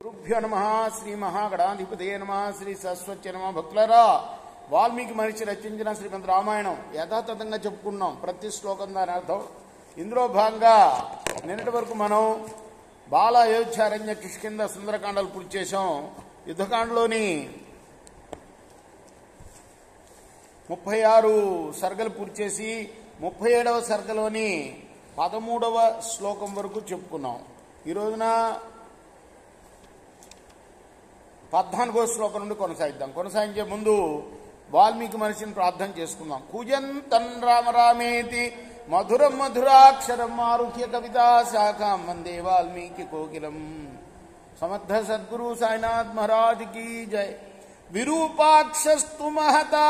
గురుభ్యో నమః శ్రీ మహాగణాధిపతయే నమః శ్రీ సరస్వతి నమః. భక్తులారా, వాల్మీకి మహర్షి రచించిన శ్రీమద్ రామాయణం యథాతథంగా చెప్పుకున్నాం. ప్రతి శ్లోకం దాని అర్థం. ఇందులో భాగంగా నిన్నటి వరకు మనం బాల అయోధ్యారణ్య కిష్కింద సుందరకాండలు పూర్తి చేశాం. యుద్ధకాండలోని 36 సర్గలు పూర్తి చేసి 37వ సర్గలోని 13వ శ్లోకం వరకు చెప్పుకున్నాం. ఈ రోజున 14వ శ్లోకం నుండి కొనసాగిద్దాం. కొనసాగించే ముందు వాల్మీకి మహర్షిని ప్రార్థన చేసుకుందాం. కూజంతన్ రామ రామేతి మధురం మధురాక్షరం ఆరుహ్య కవితా శాఖాం వందే వాల్మీకి కోకిలం. సమర్థ సద్గురు సాయినాథ్ మహారాజ్ కీ జై. విరూపాక్షస్తు మహతా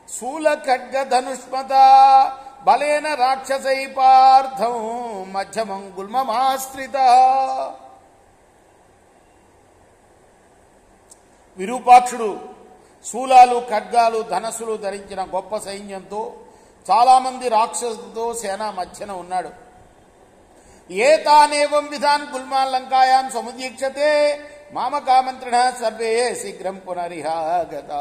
శూల ఖడ్గ ధనుష్మత బలేన రాక్షసై పార్థం మధ్యమం గుల్మమాశ్రిత. విరూపాక్షుడు శూలాలు ఖడ్గాలు ధనస్సులు ధరించిన గొప్ప సైన్యంతో చాలామంది రాక్షసులతో సేన మధ్యన ఉన్నాడు. ఏతానేవం విధాన్ గుల్మాన్ లంకాయాం సముదీక్షతే మామకామంత్రిణ సర్వే శీఘ్రం పునరిహాగతా.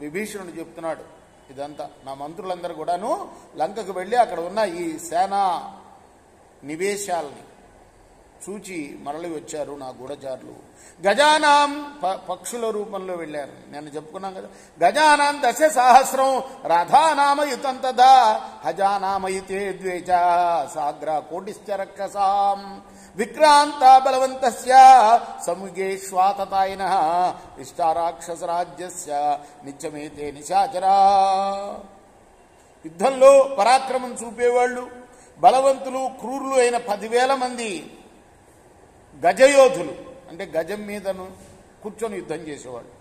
విభీషణుడు చెప్తున్నాడు, ఇదంతా నా మంత్రులందరూ కూడాను లంకకు వెళ్ళి అక్కడ ఉన్న ఈ సేనా నివేశాలని చూచి మరలి వచ్చారు నా గూఢచారులు. గజానాం పక్షుల రూపంలో వెళ్ళారు. నేను చెప్పుకున్నాం కదా, గజానాం 10,000 రథానామయుతం తదా హజానామయుతే ద్వేచ సాగ్ర కోటిశ్చరక్కసాం విక్రాంత బలవంతస్య సముగేష్వాతతాయినః ఇష్టారాక్షసరాజ్యస్య నిత్యమేతే నిశాచరా. యుద్ధంలో పరాక్రమం చూపేవాళ్ళు బలవంతులు క్రూరులు అయిన 10,000 మంది గజయోధులు, అంటే గజం మీదను కూర్చొని యుద్ధం చేసేవాళ్ళు.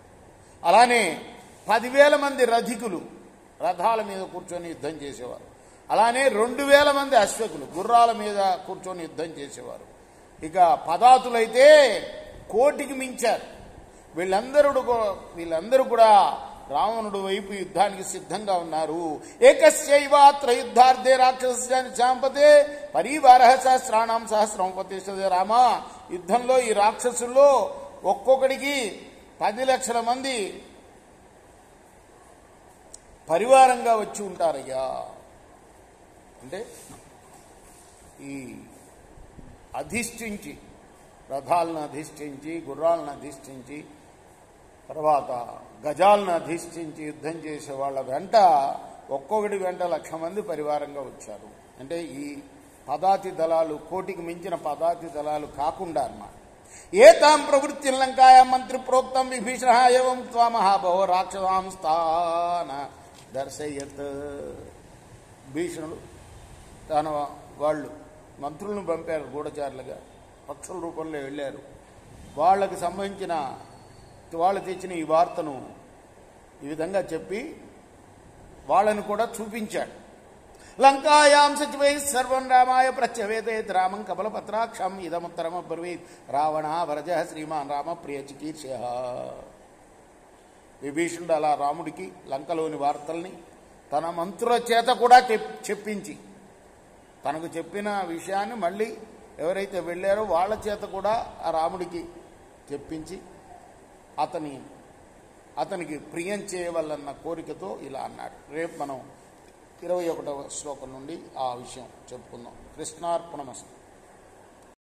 అలానే 10,000 మంది రథికులు రథాల మీద కూర్చొని యుద్ధం చేసేవారు. అలానే 2,000 మంది అశ్వకులు గుర్రాల మీద కూర్చొని యుద్ధం చేసేవారు. ఇక పదాతులైతే 1,000కి మించారు. వీళ్ళందరూ కూడా రావణుడు వైపు యుద్ధానికి సిద్ధంగా ఉన్నారు. ఏకస్యైవాత్ర యుద్ధార్థే రాక్షసాన్ని చాంపతే పరివార సహస్రాణం సహస్రం ఉపతిష్టతే. రామ, యుద్ధంలో ఈ రాక్షసుల్లో ఒక్కొక్కడికి 10 లక్షల మంది పరివారంగా వచ్చి ఉంటారయ్యా. అంటే ఈ అధిష్ఠించి రథాలను అధిష్ఠించి గుర్రాలను అధిష్ఠించి తర్వాత గజాలను అధిష్ఠించి యుద్ధం చేసే వాళ్ళ వెంట ఒక్కొక్కటి వెంట 1,00,000 మంది పరివారంగా వచ్చారు. అంటే ఈ పదాతి దళాలు 1,000కి మించిన పదాతి దళాలు కాకుండా అన్నమాట. ఏతాం ప్రవృత్తి లంకాయా మంత్రి ప్రోక్తం విభీషణ ఏవం త్వమహాబహో రాక్షసాం స్థాన దర్శయత్. భీషణుడు తన వాళ్ళు మంత్రులను పంపారు గూఢచారులుగా, పక్షుల రూపంలో వెళ్ళారు. వాళ్ళకి సంబంధించిన వాళ్ళు తెచ్చిన ఈ వార్తను ఈ విధంగా చెప్పి వాళ్ళని కూడా చూపించాడు. లంకాయాం సచివై సర్వం రామాయ ప్రత్యవేదయత్ రామం కమలపత్రాక్షం ఇదముత్తరమబ్రవీత్ రావణ వరజ శ్రీమాన్ రామ ప్రియ చికీర్షయ. విభీషణుడు అలా రాముడికి లంకలోని వార్తల్ని తన మంత్రుల చేత కూడా చెప్పించి తనకు చెప్పిన విషయాన్ని మళ్ళీ ఎవరైతే వెళ్ళారో వాళ్ళ చేత కూడా ఆ రాముడికి చెప్పించి అతనికి ప్రియం చేయవలన్న కోరికతో ఇలా అన్నాడు. రేపు మనం 21వ శ్లోకం నుండి ఆ విషయం చెప్పుకుందాం. కృష్ణార్పణమస్తు.